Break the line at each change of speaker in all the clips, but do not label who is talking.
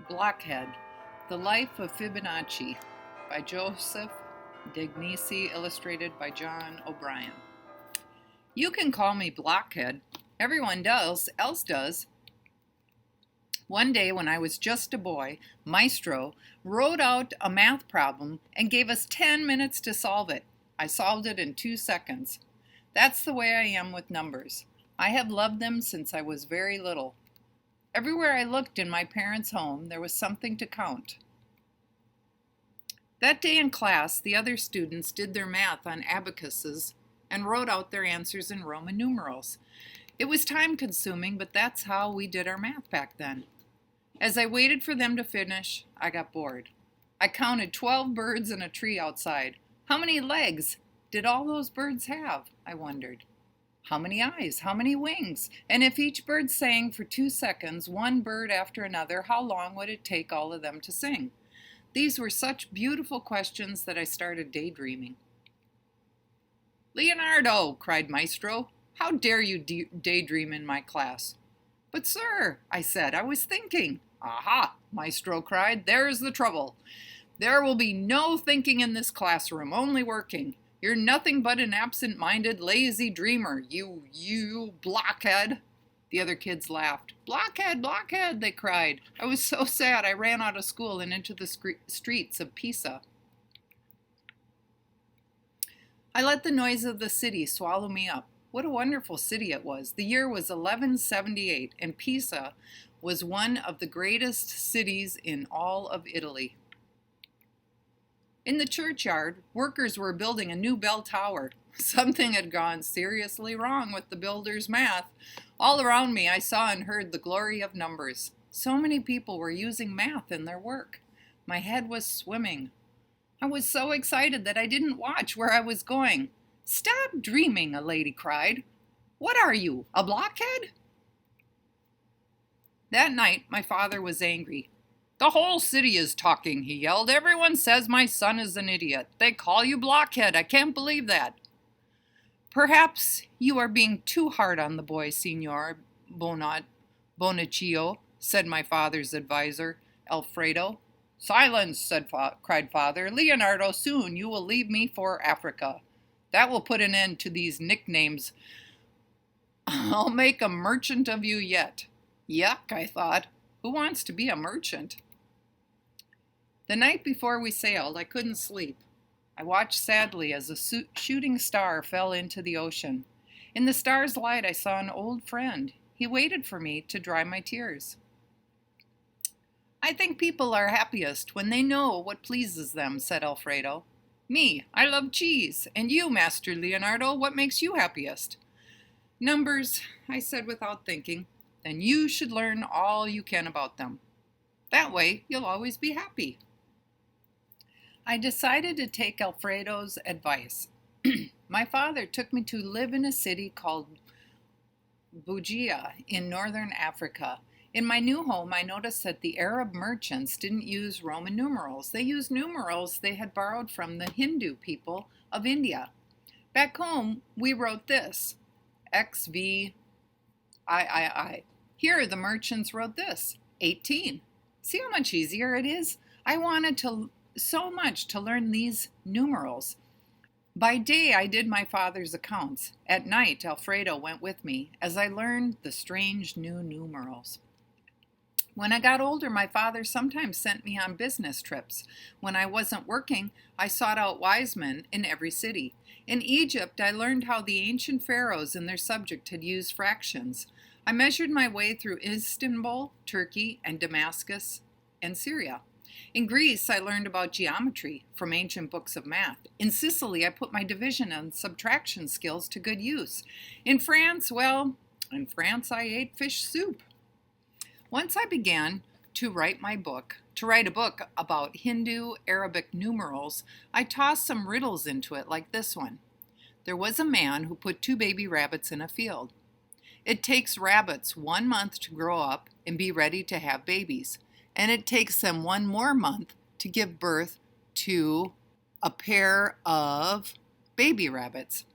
Blockhead, The Life of Fibonacci by Joseph Degnisi, illustrated by John O'Brien. You can call me Blockhead. Everyone else does. One day when I was just a boy, Maestro wrote out a math problem and gave us 10 minutes to solve it. I solved it in 2 seconds. That's the way I am with numbers. I have loved them since I was very little. Everywhere I looked in my parents' home, there was something to count. That day in class, the other students did their math on abacuses and wrote out their answers in Roman numerals. It was time-consuming, but that's how we did our math back then. As I waited for them to finish, I got bored. I counted 12 birds in a tree outside. How many legs did all those birds have? I wondered. How many eyes? How many wings? And if each bird sang for 2 seconds, one bird after another, how long would it take all of them to sing? These were such beautiful questions that I started daydreaming. "Leonardo!" cried Maestro. "How dare you daydream in my class?" "But sir," I said, "I was thinking." "Aha!" Maestro cried. "There's the trouble. There will be no thinking in this classroom, only working. You're nothing but an absent-minded, lazy dreamer, you blockhead." The other kids laughed. "Blockhead, blockhead," they cried. I was so sad I ran out of school and into the streets of Pisa. I let the noise of the city swallow me up. What a wonderful city it was. The year was 1178, and Pisa was one of the greatest cities in all of Italy. In the churchyard, workers were building a new bell tower. Something had gone seriously wrong with the builder's math. All around me, I saw and heard the glory of numbers. So many people were using math in their work. My head was swimming. I was so excited that I didn't watch where I was going. "Stop dreaming," a lady cried. "What are you, a blockhead?" That night, my father was angry. "The whole city is talking," he yelled. "Everyone says my son is an idiot. They call you Blockhead. I can't believe that." "Perhaps you are being too hard on the boy, Signor Bonacio," said my father's advisor, Alfredo. "Silence," cried father. "Leonardo, soon you will leave me for Africa. That will put an end to these nicknames. I'll make a merchant of you yet." Yuck, I thought. Who wants to be a merchant? The night before we sailed, I couldn't sleep. I watched sadly as a shooting star fell into the ocean. In the star's light, I saw an old friend. He waited for me to dry my tears. "I think people are happiest when they know what pleases them," said Alfredo. "Me, I love cheese. And you, Master Leonardo, what makes you happiest?" "Numbers," I said without thinking. "Then you should learn all you can about them. That way, you'll always be happy." I decided to take Alfredo's advice. My father took me to live in a city called Bugia in northern Africa. In my new home, I noticed that the Arab merchants didn't use Roman numerals. They used numerals they had borrowed from the Hindu people of India. Back home, we wrote this, XVIII. Here, the merchants wrote this, 18. See how much easier it is? I wanted so much to learn these numerals. By day, I did my father's accounts. At night, Alfredo went with me as I learned the strange new numerals. When I got older, my father sometimes sent me on business trips. When I wasn't working, I sought out wise men in every city. In Egypt, I learned how the ancient pharaohs and their subjects had used fractions. I measured my way through Istanbul, Turkey, and Damascus, and Syria. In Greece, I learned about geometry from ancient books of math. In Sicily, I put my division and subtraction skills to good use. In France, I ate fish soup. Once I began to write a book about Hindu Arabic numerals, I tossed some riddles into it like this one. There was a man who put 2 baby rabbits in a field. It takes rabbits 1 month to grow up and be ready to have babies, and it takes them 1 more month to give birth to a pair of baby rabbits.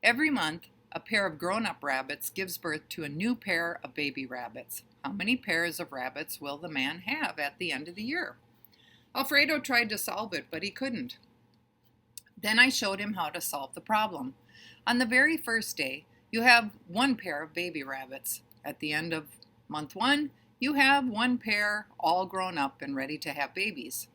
Every month, a pair of grown-up rabbits gives birth to a new pair of baby rabbits. How many pairs of rabbits will the man have at the end of the year? Alfredo tried to solve it, but he couldn't. Then I showed him how to solve the problem. On the very first day, you have one pair of baby rabbits. At the end of month 1, you have one pair all grown up and ready to have babies.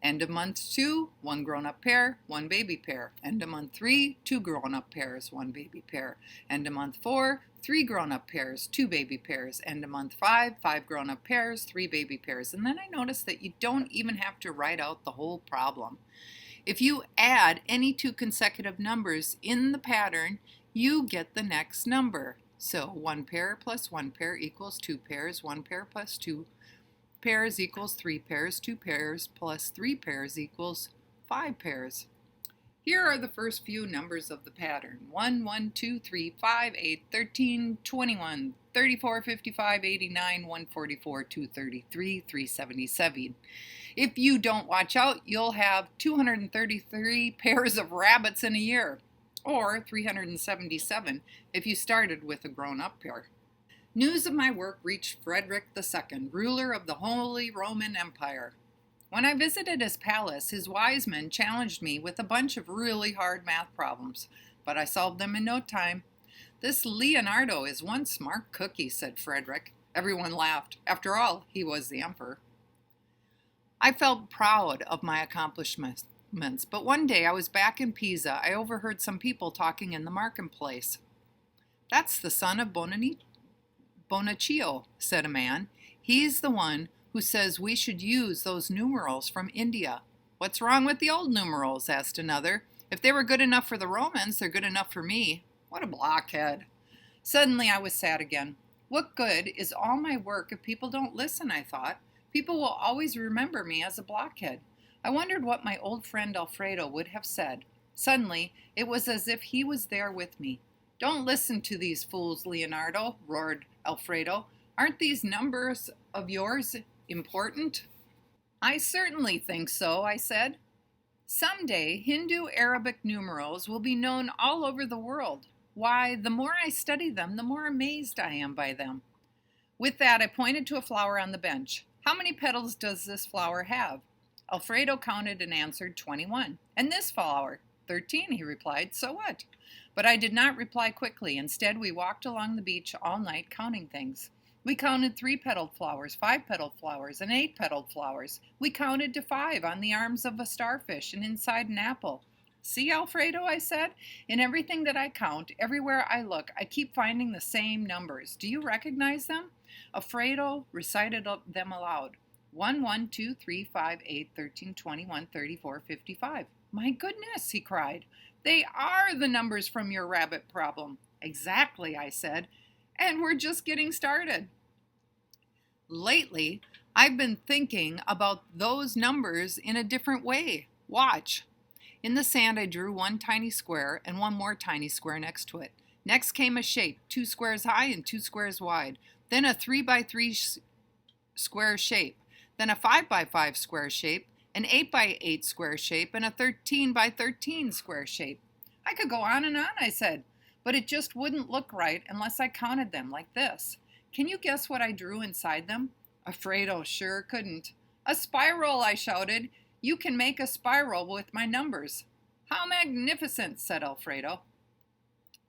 End of month 2, one grown-up pair, one baby pair. End of month 3, two grown-up pairs, one baby pair. End of month 4, three grown-up pairs, two baby pairs. End of month 5, five grown-up pairs, three baby pairs. And then I noticed that you don't even have to write out the whole problem. If you add any two consecutive numbers in the pattern, you get the next number. So one pair plus one pair equals two pairs, one pair plus two pairs equals three pairs, two pairs plus three pairs equals five pairs. Here are the first few numbers of the pattern. 1, 1, 2, 3, 5, 8, 13, 21, 34, 55, 89, 144, 233, 377. If you don't watch out, you'll have 233 pairs of rabbits in a year, or 377 if you started with a grown-up pair. News of my work reached Frederick II, ruler of the Holy Roman Empire. When I visited his palace, his wise men challenged me with a bunch of really hard math problems, but I solved them in no time. This Leonardo is one smart cookie, said Frederick. Everyone laughed. After all, he was the emperor. I felt proud of my accomplishments, but one day I was back in Pisa. I overheard some people talking in the marketplace. That's the son of Bonaccio, said a man. He's the one who says we should use those numerals from India. What's wrong with the old numerals? Asked another. If they were good enough for the Romans, they're good enough for me. What a blockhead. Suddenly I was sad again. What good is all my work if people don't listen, I thought. People will always remember me as a blockhead. I wondered what my old friend Alfredo would have said. Suddenly, it was as if he was there with me. Don't listen to these fools, Leonardo, roared Alfredo. Aren't these numbers of yours important? I certainly think so, I said. Someday, Hindu-Arabic numerals will be known all over the world. Why, the more I study them, the more amazed I am by them. With that, I pointed to a flower on the bench. How many petals does this flower have? Alfredo counted and answered 21. And this flower? 13, he replied. So what? But I did not reply quickly. Instead, we walked along the beach all night counting things. We counted 3-petaled flowers, 5-petaled flowers, and 8-petaled flowers. We counted to 5 on the arms of a starfish and inside an apple. See, Alfredo, I said, in everything that I count, everywhere I look, I keep finding the same numbers. Do you recognize them? Alfredo recited them aloud. 1, 1, 2, 3, 5, 8, 13, 21, 34, 55. My goodness, he cried. They are the numbers from your rabbit problem. Exactly, I said. And we're just getting started. Lately, I've been thinking about those numbers in a different way. Watch. In the sand, I drew one tiny square and one more tiny square next to it. Next came a shape, 2 squares high and 2 squares wide. Then a 3 by 3 square shape. Then a 5 by 5 square shape, an 8 by 8 square shape, and a 13 by 13 square shape. I could go on, I said. But it just wouldn't look right unless I counted them like this. Can you guess what I drew inside them? Alfredo sure couldn't. A spiral, I shouted. You can make a spiral with my numbers. How magnificent, said Alfredo.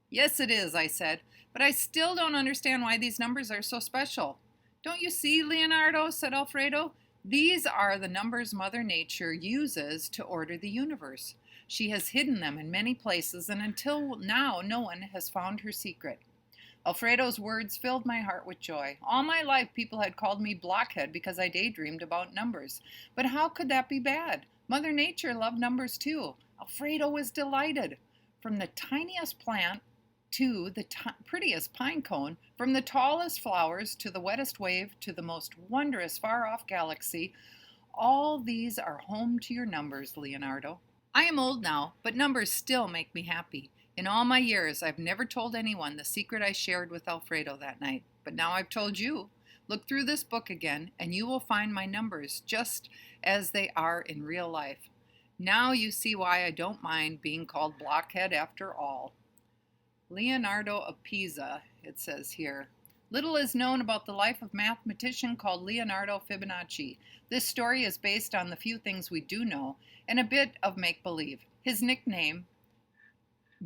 Yes, it is, I said, but I still don't understand why these numbers are so special. Don't you see, Leonardo, said Alfredo? These are the numbers Mother Nature uses to order the universe. She has hidden them in many places, and until now, no one has found her secret. Alfredo's words filled my heart with joy. All my life, people had called me blockhead because I daydreamed about numbers. But how could that be bad? Mother Nature loved numbers too. Alfredo was delighted. From the tiniest plant to the prettiest pine cone, from the tallest flowers to the wettest wave to the most wondrous far-off galaxy, all these are home to your numbers, Leonardo. I am old now, but numbers still make me happy. In all my years, I've never told anyone the secret I shared with Alfredo that night. But now I've told you. Look through this book again, and you will find my numbers just as they are in real life. Now you see why I don't mind being called blockhead after all. Leonardo of Pisa, it says here. Little is known about the life of a mathematician called Leonardo Fibonacci. This story is based on the few things we do know and a bit of make-believe. His nickname,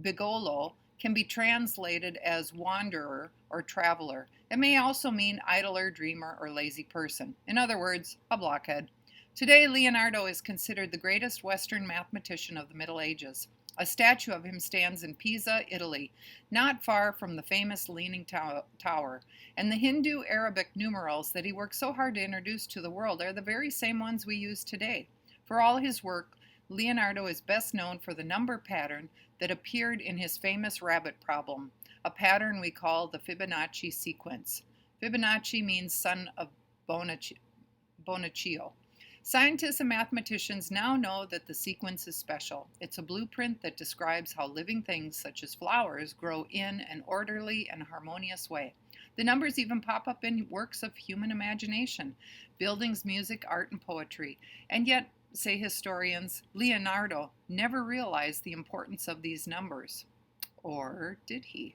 Bigolo, can be translated as wanderer or traveler. It may also mean idler, dreamer, or lazy person. In other words, a blockhead. Today, Leonardo is considered the greatest Western mathematician of the Middle Ages. A statue of him stands in Pisa, Italy, not far from the famous Leaning Tower. And the Hindu-Arabic numerals that he worked so hard to introduce to the world are the very same ones we use today. For all his work, Leonardo is best known for the number pattern that appeared in his famous rabbit problem, a pattern we call the Fibonacci sequence. Fibonacci means son of Bonaccio. Scientists and mathematicians now know that the sequence is special. It's a blueprint that describes how living things, such as flowers, grow in an orderly and harmonious way. The numbers even pop up in works of human imagination, buildings, music, art, and poetry. And yet, say historians, Leonardo never realized the importance of these numbers. Or did he?